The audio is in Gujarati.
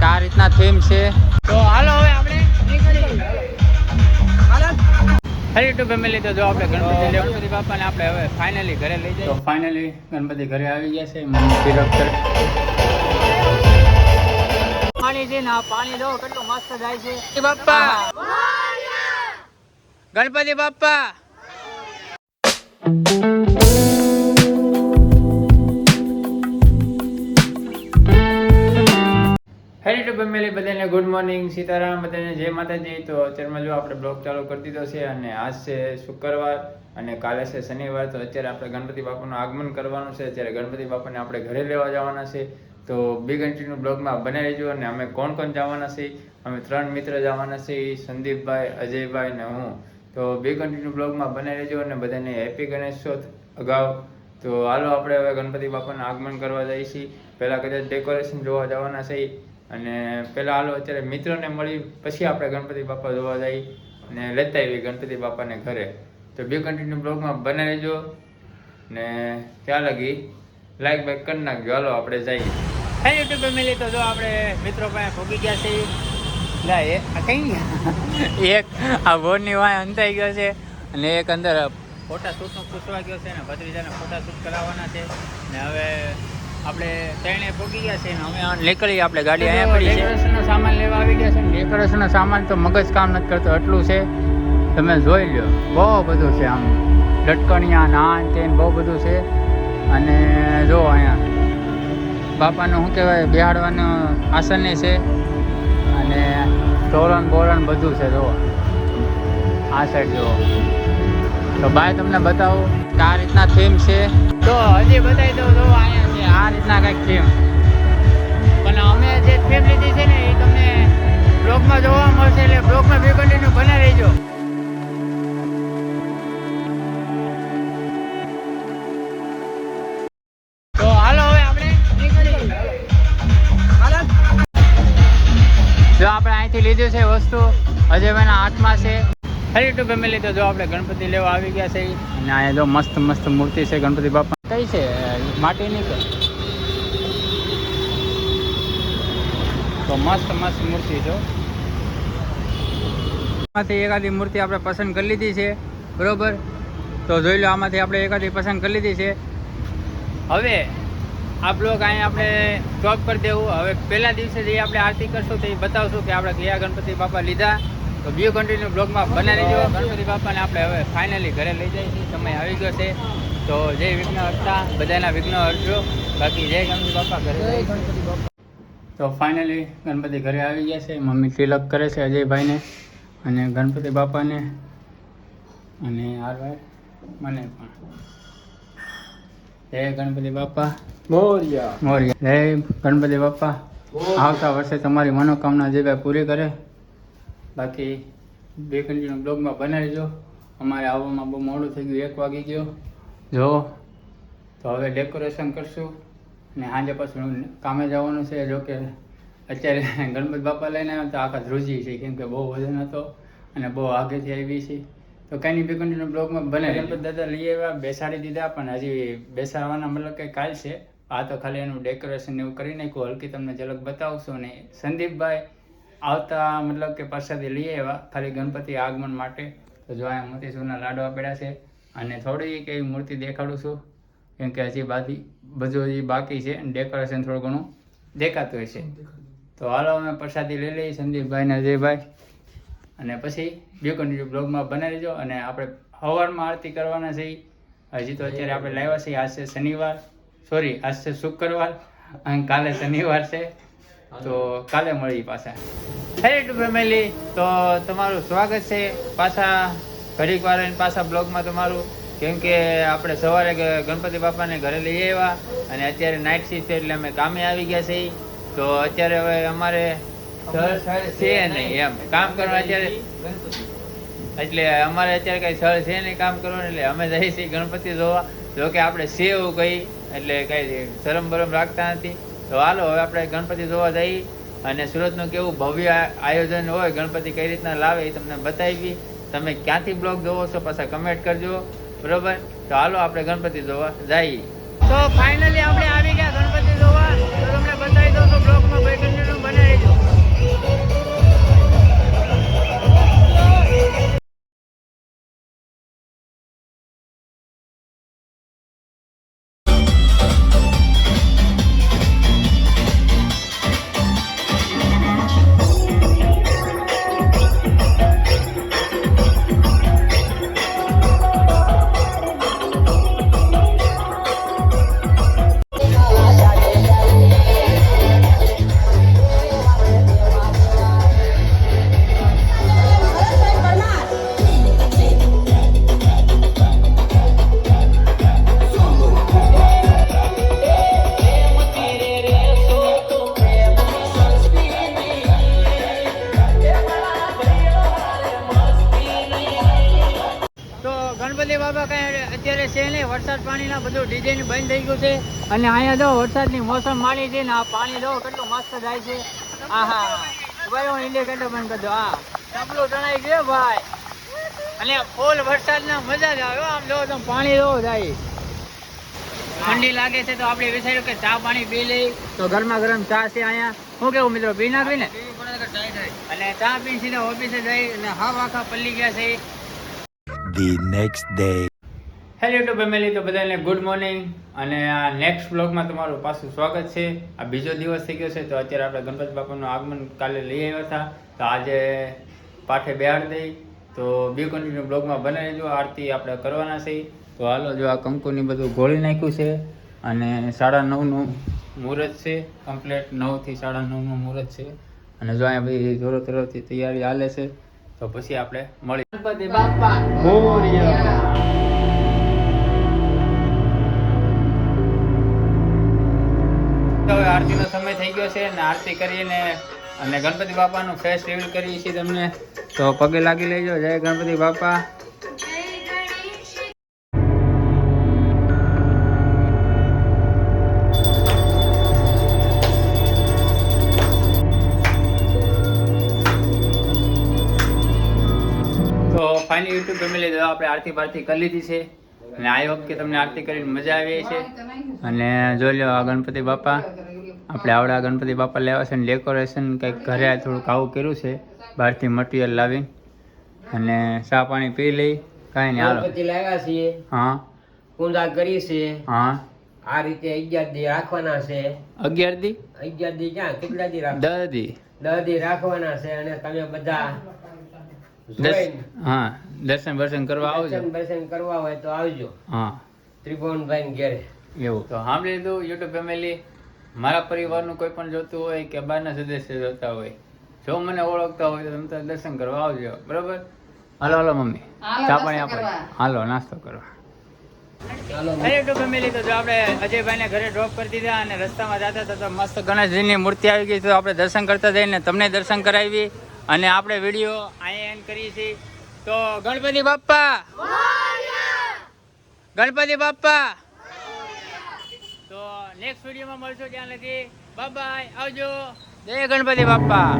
આ રીતના થીમ છે. તો હાલો હવે આપણે નીકળી યુટ્યુબ ફેમિલી. તો જો આપણે ગણપતિ બાપાને આપણે હવે ફાઇનલી ઘરે લઈ જઈએ. તો ફાઇનલી ગણપતિ ઘરે આવી ગયા છે. પાણી છે ને આ પાણી જો કેટલું મસ્ત જાય છે. બાપા ગણપતિ બાપા. હેલો ટુ ફેમિલી, બધાને ગુડ મોર્નિંગ, સીતારામ, બધાને જય માતાજી. તો અત્યારમાં જો આપણે બ્લોગ ચાલુ કરી દીધો છે અને આજ છે શુક્રવાર અને કાલે છે શનિવાર. તો અત્યારે આપણે ગણપતિ બાપાનું આગમન કરવાનું છે. અત્યારે ગણપતિ બાપાને આપણે ઘરે લેવા જવાના છે. તો બી કન્ટિન્યુ બ્લોગમાં બને રહેજો. અને અમે કોણ કોણ જવાના છીએ, અમે 3 મિત્ર જવાના છીએ, સંદીપભાઈ, અજયભાઈ ને હું. તો બી કન્ટિન્યુ બ્લોગમાં બને રહેજો અને બધાને હેપી ગણેશ ચોથ અગાઉ. તો હાલો આપણે હવે ગણપતિ બાપાનું આગમન કરવા જઈએ છીએ. પહેલાં કદાચ ડેકોરેશન જોવા જવાના છીએ અને પહેલાં હાલો અત્યારે મિત્રોને મળી પછી આપણે ગણપતિ બાપા જોવા જઈએ અને લેતા આવીએ ગણપતિ બાપાને ઘરે. તો બી કન્ટિન્યુ બ્લોગમાં બને રહેજો ને ત્યાં લગી લાઈક બાઈક કરી નાખજો. હાલો આપણે જઈએ. હે યુટ્યુબ ફેમિલી, તો જો આપણે મિત્રો પાસે ભોગી ગયા છે. કઈ એક આ બોર્ડની વાય અંતાઈ ગયો છે અને એક અંદર ફોટા શૂટનું પૂછવા ગયો છે ને ભત્રીજાને ફોટા શૂટ કરાવવાના છે. ને હવે આપણે ત્રણે ભોગી ગયા છે ને અમે નીકળી. આપણે ગાડી અહીંયા પડી છે. ડેકોરેશનનો સામાન લેવા આવી ગયા છે ને ડેકોરેશનનો સામાન તો મગજ કામ નથી કરતો એટલું છે. તમે જોઈ લો, બહુ બધું છે. આમ લટકણિયા નાન તેન બહુ બધું છે. અને જો અહીંયા બાપાનું શું કહેવાય બેહાડવાનું આસન છે અને તોરણ બોરણ બધું છે. જો આ સાઈડ જુઓ. તો બાય તમને બતાવું કે આ રીતના થીમ છે. તો હજી બતાવી દઉં. જો અહીંયા છે આ રીતના કંઈક થીમ. પણ અમે જે થીમ લીધી છે ને એ તમને બ્લોગમાં જોવા મળશે. એટલે બ્લોગમાં બી કન્ટિન્યુ બના રહેજો. તો હાલો હવે આપણે નીકળી. જો આપણે અહીંથી લીધું છે વસ્તુ અજયભાઈના હાથમાં છે. હેલો ટુ ફેમિલી, તો જો આપણે ગણપતિ લેવા આવી ગયા છે અને અહીંયા જો મસ્ત મસ્ત મૂર્તિ છે ગણપતિ બાપા. કઈ છે માટીની કે? તો મસ્ત મસ્ત મૂર્તિ જો. આમાંથી એકાદી મૂર્તિ આપણે પસંદ કરી લીધી છે, બરોબર. તો જોઈ લો, આમાંથી આપણે એકાદી પસંદ કરી લીધી છે. હવે આ બ્લોગ અહીંયા આપણે સ્ટોપ કરી દેવું. હવે પહેલા દિવસે જે આપણે આરતી કરશું તો એ બતાવશું કે આપણે કયા ગણપતિ બાપા લીધા. તો બીજો કન્ટિન્યુ બ્લોગમાં બનાવી દેજો. ગણપતિ બાપાને આપણે હવે ફાઇનલી ઘરે લઈ જઈએ છીએ. સમય આવી ગયો છે. તો જય વિઘ્ન હરતા, બધાના વિઘ્ન હરજો. બાકી જય ગણપતિ બાપા ઘરે. ગણપતિ બાપા. તો ફાઇનલી ગણપતિ ઘરે આવી ગયા છે. મમ્મી તિલક કરે છે અજયભાઈને અને ગણપતિ બાપાને અને હારભાઈ મને પણ. જય ગણપતિ બાપા મોર્યા. મોર્યા. જય ગણપતિ બાપા. આવતા વર્ષે તમારી મનોકામના જે ભાઈ પૂરી કરે. બાકી બે કન્ટિન્યુ બ્લોગમાં બનાવી જો. અમારે આવવામાં બહુ મોડું થઈ ગયું, 1 વાગી ગયો જો. તો હવે ડેકોરેશન કરશું અને સાંજે પાછું કામે જવાનું છે. જો કે અત્યારે ગણપતિ બાપા લઈને આવ્યા તો આખા ધ્રુજી છે, કેમ કે બહુ વજન હતો અને બહુ આગેથી આવી છે. તો કંઈ નહીં, બે કન્ટિન્યુ બ્લોગમાં બને. ગણપતિ દાદા લઈ આવ્યા, બેસાડી દીધા, પણ હજી બેસાડવાના મતલબ કે કાલ છે. આ તો ખાલી એનું ડેકોરેશન એવું કરી નાખ્યું. હલકી તમને ઝલક બતાવશું. ને સંદીપભાઈ આવતા મતલબ કે પ્રસાદી લઈ આવ્યા ખાલી ગણપતિ આગમન માટે. તો જો અહીંયા મોતીસૂરના લાડવા પડ્યા છે અને થોડીક એવી મૂર્તિ દેખાડું છું, કેમ કે હજી બધું હજી બાકી છે. ડેકોરેશન થોડું ઘણું દેખાતું હોય છે. તો હાલો અમે પ્રસાદી લઈ લઈએ સંદીપભાઈ ને અજયભાઈ અને પછી બે કન્ટિન્યુ બ્લોગમાં બનાવી દેજો. અને આપણે સવારમાં આરતી કરવાના છે. હજી તો અત્યારે આપણે લાવ્યા છીએ. આજ છે શનિવાર, સોરી આજ છે શુક્રવાર અને કાલે શનિવાર છે. તો કાલે મળી પાછા. હેલો ટુ ફેમિલી, તો તમારું સ્વાગત છે પાછા ઘડીક વાર પાછા બ્લોગમાં તમારું. કેમ કે આપણે સવારે ગણપતિ બાપાને ઘરે લઈ આવ્યા અને અત્યારે નાઇટ શિફ્ટ એટલે અમે કામે આવી ગયા છીએ. તો અત્યારે હવે અમારે છે નહીં એમ કામ કરવાનું અત્યારે, એટલે અમારે અત્યારે કઈ સ્થળ છે નહીં કામ કરવાનું. એટલે અમે જઈએ છીએ ગણપતિ જોવા. જો કે આપણે છે એવું કઈ એટલે કઈ શરમ બરમ રાખતા નથી. તો હાલો હવે આપણે ગણપતિ જોવા જઈએ અને સુરતનું કેવું ભવ્ય આયોજન હોય, ગણપતિ કઈ રીતના લાવે એ તમને બતાવી. તમે ક્યાંથી બ્લોગ જોવો છો પાછા કમેન્ટ કરજો, બરોબર. તો હાલો આપણે ગણપતિ જોવા જઈએ. તો ફાઇનલી આપણે આવી ગયા ગણપતિ જોવા. તો તમને બતાવી દઉં તો બ્લોગમાં ભાઈ કન્ટિન્યુ બનાવી રહેજો. બાબા કઈ અત્યારે છે નહીં, વરસાદ પાણીના બધું ડિઝાઇન બંધ થઈ ગયું છે. અને અહીંયા જો વરસાદની મોસમ માણી છે ને આ પાણી જો કેટલું મસ્ત જાય છે. આહા ભાઈ હું ઇન્ડિકેટર બંધ કરી દો. હા ટપલું ટણાઈ ગયો ભાઈ, અને ફૂલ વરસાદના મજા જ આવે. આમ જો તમે પાણી જો જાય. ઠંડી લાગે છે તો આપણે વિચાર્યું કે ચા પાણી પી લઈ, તો ગરમા ગરમ ચા છે અહીંયા. શું કેવું મિત્રો, પી નાખવી ને? અને ચા પીને સીધા ઓફિસે જઈ અને હાવ આખા પલ્લી ગયા છે. The next day. Hello YouTube family, તો બધાને ગુડ મોર્નિંગ. અને આ નેક્સ્ટ બ્લોગમાં તમારું પાછું સ્વાગત છે. આ બીજો દિવસ થઈ ગયો છે, તો અત્યારે આપણે ગણપતિ બાપાનું આગમન કાલે લઈ આવ્યા હતા, તો આજે પાઠે બેહાડ દઈ. તો બી કન્ટિન્યુ બ્લોગમાં બનાવી દેજો. આરતી આપણે કરવાના છે. તો હાલો, જો આ કંકુની બધું ગોળી નાખ્યું છે અને 9:30નું મુહૂર્ત છે. કમ્પ્લીટ 9 થી 9:30નું મુહૂર્ત છે. અને જો અહીંયા બધી જોરો તરફથી તૈયારી હાલે છે, તો પછી આપણે મળી. ગણપતિ બાપા મોરયા. હવે આરતીનો સમય થઈ ગયો છે અને આરતી કરીને અને ગણપતિ બાપાનું ફેસ રિવીલ કરીએ છીએ તમને. તો પગે લાગી લેજો. જય ગણપતિ બાપા. તો ફાઇનલી યુટ્યુબ ફેમિલી, તો આપણે આરતી બારતી કરી લીધી છે અને આઈ હોપ કે તમને આરતી કરીને મજા આવી છે. અને જોઈ લો આ ગણપતિ બાપા, આપણે આવડા ગણપતિ બાપા લેવા છે. અને ડેકોરેશન કંઈક ઘરે થોડુંક આવું કર્યું છે, બહારથી મટીરિયલ લાવીને. અને ચા પાણી પી લઈ. કાંઈ નહીં, હાલો. ગણપતિ લાવ્યા છીએ, હા પૂજા કરી છે. હા આ રીતે 11 દી રાખવાના છે. 11 દી 11 દી ક્યાં, કેટલા દી રાખ? 10 દી 10 દી રાખવાના છે. અને તમે બધા હા દર્શન બર્શન કરવા આવજો. દર્શન કરવા હોય તો આવજો હા ત્રિભુવનભાઈ ઘેરે. એવું તો સાંભળી લીધું યુટ્યુબ ફેમિલી. મારા પરિવારનું કોઈ પણ જોતું હોય કે બહારના સદસ્ય જોતા હોય, જો મને ઓળખતા હોય તો તમે તો દર્શન કરવા આવજો, બરોબર? હાલો હાલો મમ્મી, ચા પાણી આપણે હાલો નાસ્તો કરવા. યુટ્યુબ ફેમિલી, તો જો આપણે અજયભાઈને ઘરે ડ્રોપ કરી દીધા અને રસ્તામાં જતા હતા તો મસ્ત ગણેશજીની મૂર્તિ આવી ગઈ. તો આપણે દર્શન કરતા જઈને તમને દર્શન કરાવી અને આપણે વિડીયો અહીંયા એન્ડ કરીએ છીએ. તો ગણપતિ બાપ્પા, ગણપતિ બાપ્પા. તો નેક્સ્ટ વિડીયોમાં મળશું, ત્યાં લગી બાય બાય, આવજો. જય ગણપતિ બાપ્પા.